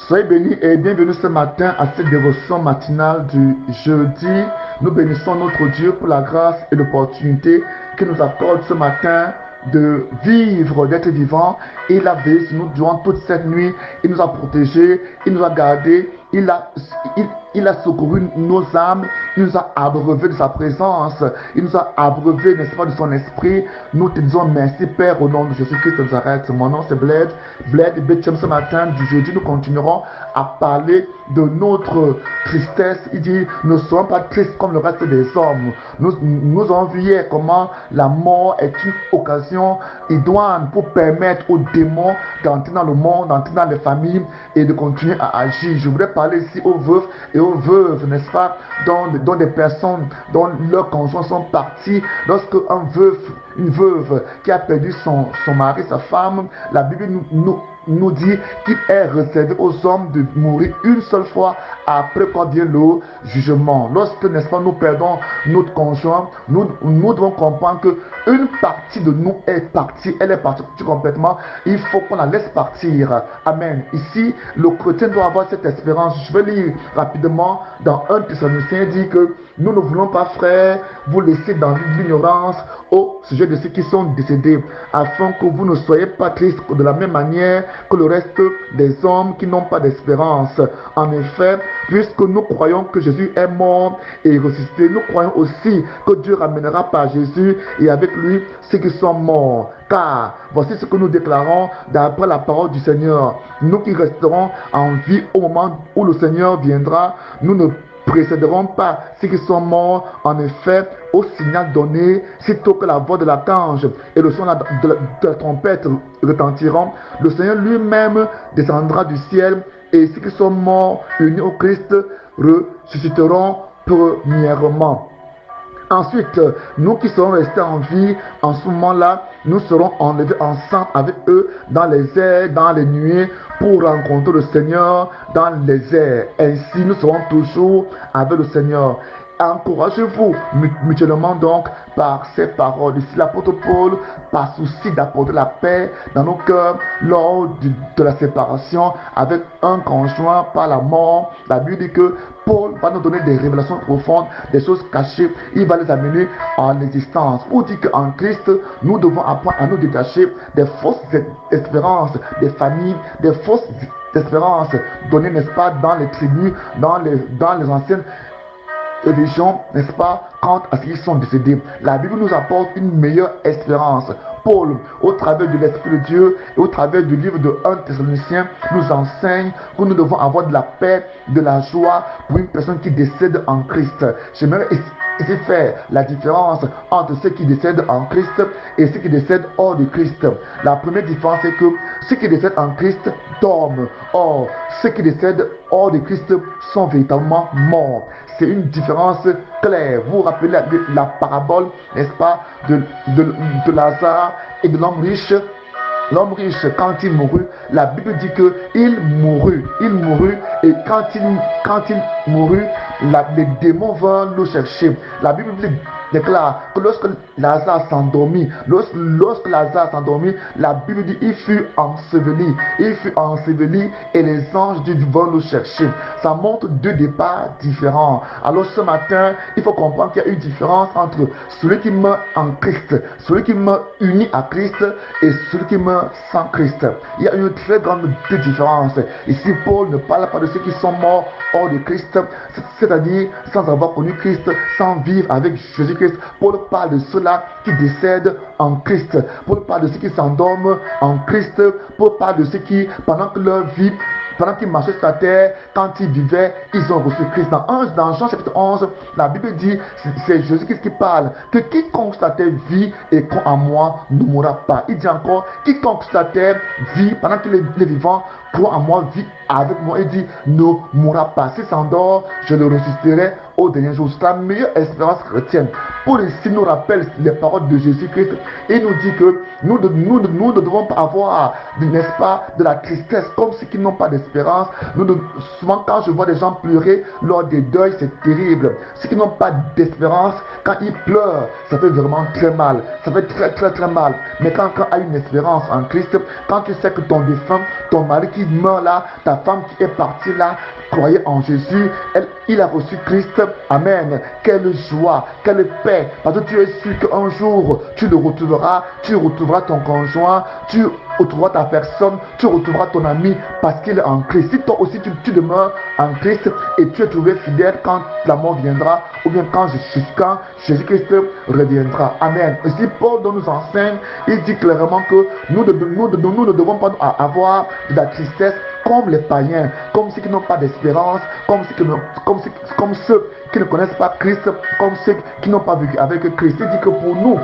Soyez bénis et bienvenue ce matin à cette dévotion matinale du jeudi. Nous bénissons notre Dieu pour la grâce et l'opportunité qu'il nous accorde ce matin de vivre, d'être vivant. Il a veillé sur nous durant toute cette nuit. Il nous a protégés, il nous a gardés, il a secouru nos âmes, il nous a abreuvés de sa présence, il nous a abreuvés, n'est-ce pas, de son esprit. Nous te disons merci, Père, au nom de Jésus-Christ de Nazareth. Mon nom, c'est Bled Betchem. Ce matin du jeudi, nous continuerons à parler de notre tristesse. Il dit, nous ne serons pas tristes comme le reste des hommes. Nous avons vu hier comment la mort est une occasion idoine pour permettre aux démons d'entrer dans le monde, d'entrer dans les familles et de continuer à agir. Je voudrais parler ici aux veufs et aux veuves, n'est-ce pas, dont des personnes, dont leurs conjoints sont partis. Lorsque une veuve qui a perdu son mari, sa femme, la Bible nous dit qu'il est réservé aux hommes de mourir une seule fois après quoi vient le jugement. Lorsque, n'est-ce pas, nous perdons notre conjoint, nous devons comprendre que une partie de nous est partie, elle est partie complètement. Il faut qu'on la laisse partir. Amen. Ici, le chrétien doit avoir cette espérance. Je vais lire rapidement dans 1 Thessaloniciens, il dit que nous ne voulons pas, frères, vous laisser dans l'ignorance au sujet de ceux qui sont décédés, afin que vous ne soyez pas tristes de la même manière que le reste des hommes qui n'ont pas d'espérance. En effet, puisque nous croyons que Jésus est mort et ressuscité, nous croyons aussi que Dieu ramènera par Jésus et avec lui ceux qui sont morts. Car voici ce que nous déclarons d'après la parole du Seigneur. Nous qui resterons en vie au moment où le Seigneur viendra, nous ne précéderont pas ceux qui sont morts. En effet, au signal donné, sitôt que la voix de l'archange et le son de la trompette retentiront, le Seigneur lui-même descendra du ciel et ceux qui sont morts unis au Christ ressusciteront premièrement. Ensuite, nous qui serons restés en vie, en ce moment-là, nous serons enlevés ensemble avec eux dans les airs, dans les nuées, pour rencontrer le Seigneur dans les airs. Ainsi, nous serons toujours avec le Seigneur. Encouragez-vous mutuellement donc par ces paroles. Ici, l'apôtre Paul, par souci d'apporter la paix dans nos cœurs lors de la séparation avec un conjoint par la mort. La Bible dit que Paul va nous donner des révélations profondes, des choses cachées. Il va les amener en existence. Pour dire qu'en Christ, nous devons apprendre à nous détacher des fausses espérances, des familles, des fausses espérances données, n'est-ce pas, dans les tribus, dans les anciennes religions, n'est-ce pas, quant à ceux qui sont décédés. La Bible nous apporte une meilleure espérance. Paul, au travers de l'Esprit de Dieu et au travers du livre de 1 Thessaloniciens, nous enseigne que nous devons avoir de la paix, de la joie pour une personne qui décède en Christ. J'aimerais ici faire la différence entre ceux qui décèdent en Christ et ceux qui décèdent hors de Christ. La première différence est que ceux qui décèdent en Christ dorment. Or, ceux qui décèdent hors de Christ sont véritablement morts. C'est une différence claire. Vous vous rappelez la parabole, n'est-ce pas, de Lazare et de l'homme riche. L'homme riche, quand il mourut, la Bible dit qu'il mourut. Il mourut et quand il mourut, les démons vinrent le chercher. La Bible déclare que lorsque Lazare s'endormit, la Bible dit qu'il fut enseveli. Il fut enseveli et les anges vinrent le chercher. Ça montre deux départs différents. Alors ce matin, il faut comprendre qu'il y a une différence entre celui qui meurt en Christ, celui qui meurt uni à Christ et celui qui meurt sans Christ. Il y a une très grande différence. Ici, Paul ne parle pas de ceux qui sont morts hors de Christ, c'est-à-dire sans avoir connu Christ, sans vivre avec Jésus-Christ. Paul parle de ceux-là qui décèdent en Christ. Paul parle de ceux qui s'endorment en Christ. Paul parle de ceux qui, pendant qu'ils marchaient sur la terre, quand ils vivaient, ils ont reçu Christ. Dans Jean chapitre 11, la Bible dit, c'est Jésus-Christ qui parle, que quiconque sur la terre vit et croit en moi ne mourra pas. Il dit encore, quiconque sur la terre vit, pendant qu'il est vivant, croit en moi, vit avec moi. Il dit, ne mourra pas. S'il s'endort, je le ressusciterai au dernier jour. C'est la meilleure espérance chrétienne. Paul ici nous rappelle les paroles de Jésus-Christ et nous dit que nous ne devons pas avoir, n'est-ce pas, de la tristesse comme ceux qui n'ont pas d'espérance. Souvent quand je vois des gens pleurer lors des deuils, c'est terrible. Ceux qui n'ont pas d'espérance, quand ils pleurent, ça fait vraiment très mal. Ça fait très très très mal. Mais quand tu as une espérance en Christ, quand tu sais que ton défunt ton mari qui meurt là, ta femme qui est partie là, croyez en Jésus, il a reçu Christ, amen. Quelle joie, quelle paix, parce que tu es sûr qu'un jour, tu le retrouveras, tu retrouveras ton conjoint, tu retrouveras ta personne, tu retrouveras ton ami, parce qu'il est en Christ. Si toi aussi tu demeures en Christ et tu es trouvé fidèle quand la mort viendra, ou bien quand Jésus-Christ reviendra. Amen. Ici, Paul nous enseigne, il dit clairement que nous ne devons pas avoir de la tristesse comme les païens, comme ceux qui n'ont pas d'espérance, comme ceux qui ne connaissent pas Christ, comme ceux qui n'ont pas vécu avec Christ. Il dit que pour nous,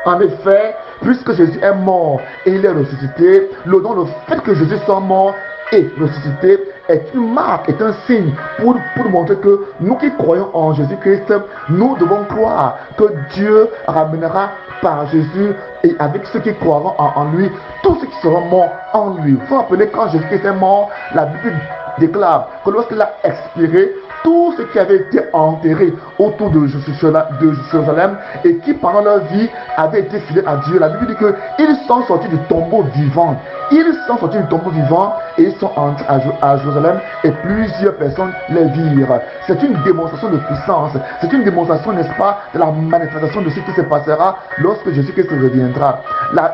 en effet, puisque Jésus est mort et il est ressuscité, le fait que Jésus soit mort et ressuscité est une marque, est un signe pour montrer que nous qui croyons en Jésus-Christ, nous devons croire que Dieu ramènera par Jésus et avec ceux qui croiront en lui, tous ceux qui seront morts en lui. Il faut rappeler quand Jésus-Christ est mort, la Bible déclare que lorsqu'il a expiré, tous ceux qui avaient été enterrés autour de Jérusalem et qui pendant leur vie avaient été fidèles à Dieu, la Bible dit qu'ils sont sortis du tombeau vivant. Ils sont sortis du tombeau vivant et ils sont entrés à Jérusalem et plusieurs personnes les virent. C'est une démonstration de puissance. C'est une démonstration, n'est-ce pas, de la manifestation de ce qui se passera lorsque Jésus-Christ reviendra.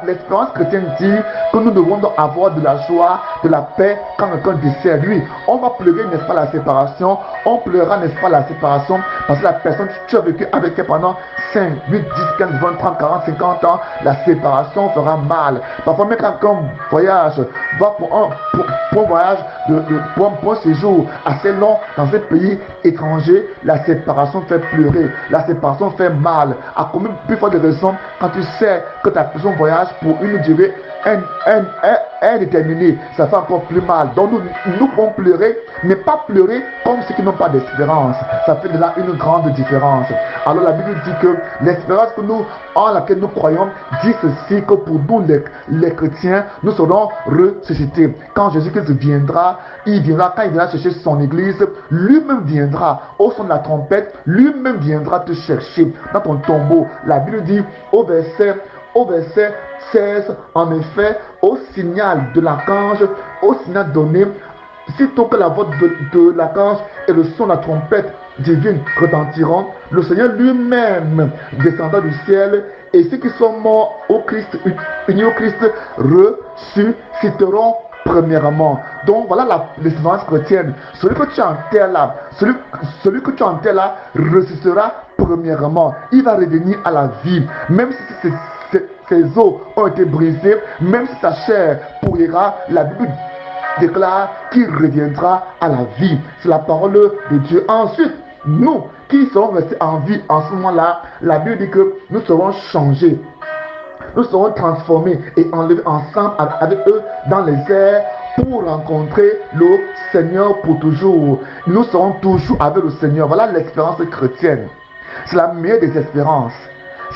L'espérance chrétienne dit que nous devons donc avoir de la joie, de la paix quand quelqu'un décède. Lui, on va pleurer, n'est-ce pas, la séparation. On pleurera, n'est-ce pas, la séparation parce que la personne que tu as vécu avec elle pendant 5, 8, 10, 15, 20, 30, 40, 50 ans, la séparation fera mal. Parfois, même quand quelqu'un voyage, va pour un voyage, pour un séjour assez long dans un pays étranger, la séparation fait pleurer, la séparation fait mal. À combien plus forte de raisons quand tu sais que ta personne voyage pour une durée indéterminée, ça fait encore plus mal. Donc nous pouvons pleurer, mais pas pleurer comme ceux qui n'ont pas d'espérance. Ça fait de là une grande différence. Alors la Bible dit que l'espérance en laquelle nous croyons dit ceci, que pour nous les chrétiens, nous serons ressuscités. Quand Jésus-Christ viendra, quand il viendra chercher son église, lui-même viendra au son de la trompette, lui-même viendra te chercher dans ton tombeau. La Bible dit au verset 16, en effet, au signal de l'archange, au signal donné, sitôt que la voix de l'archange et le son de la trompette divine retentiront, le Seigneur lui-même descendra du ciel et ceux qui sont morts au Christ, unis au Christ, ressusciteront premièrement. Donc voilà l'espérance chrétienne. Celui que tu enterres là, celui que tu enterres là ressuscitera premièrement. Il va revenir à la vie, même si ses os ont été brisés, même si sa chair pourrira, la Bible déclare qu'il reviendra à la vie. C'est la parole de Dieu. Ensuite, nous qui serons restés en vie en ce moment-là, la Bible dit que nous serons changés. Nous serons transformés et enlevés ensemble avec eux dans les airs pour rencontrer le Seigneur pour toujours. Nous serons toujours avec le Seigneur. Voilà l'espérance chrétienne. C'est la meilleure des espérances.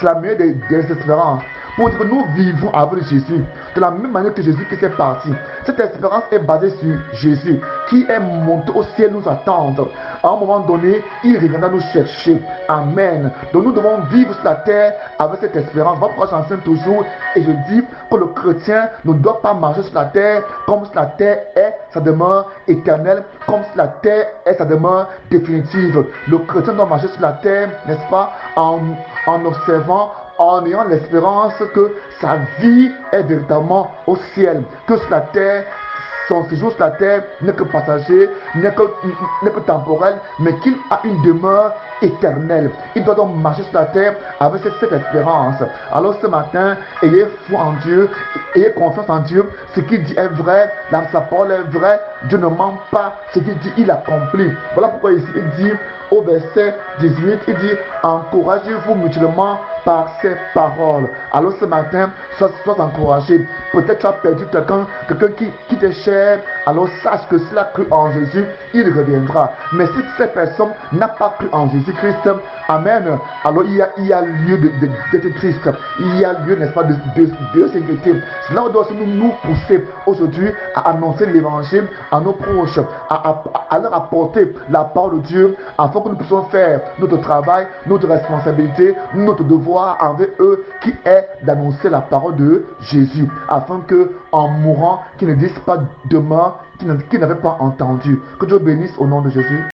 C'est la meilleure des espérances. Pour dire que nous vivons avec Jésus de la même manière que Jésus qui est parti. Cette espérance est basée sur Jésus qui est monté au ciel nous attendre. À un moment donné, il reviendra nous chercher. Amen. Donc nous devons vivre sur la terre avec cette espérance. Votre j'enseigne toujours et je dis que le chrétien ne doit pas marcher sur la terre comme si la terre est sa demeure éternelle, comme si la terre est sa demeure définitive. Le chrétien doit marcher sur la terre, n'est-ce pas, en observant, en ayant l'espérance que sa vie est véritablement au ciel, que sur la terre, son séjour sur la terre n'est que passager, n'est que temporel, mais qu'il a une demeure éternelle. Il doit donc marcher sur la terre avec cette espérance. Alors ce matin, ayez foi en Dieu, ayez confiance en Dieu. Ce qu'il dit est vrai, sa parole est vraie. Dieu ne ment pas. Ce qu'il dit, il accomplit. Voilà pourquoi ici il dit au verset 18, il dit encouragez-vous mutuellement par ces paroles. Alors ce matin, sois encouragé. Peut-être tu as perdu quelqu'un qui t'est cher alors sache que s'il a cru en Jésus, il reviendra. Mais si cette personne n'a pas cru en Jésus-Christ, amen, alors il y a lieu d'être triste. Il y a lieu, n'est-ce pas, de s'inquiéter. Cela doit nous pousser aujourd'hui à annoncer l'évangile à nos proches, à leur apporter la parole de Dieu, afin que nous puissions faire notre travail, notre responsabilité, notre devoir envers eux, qui est d'annoncer la parole de Jésus, afin que, en mourant, qu'ils ne disent pas demain qu'ils n'avaient pas entendu. Que Dieu bénisse au nom de Jésus.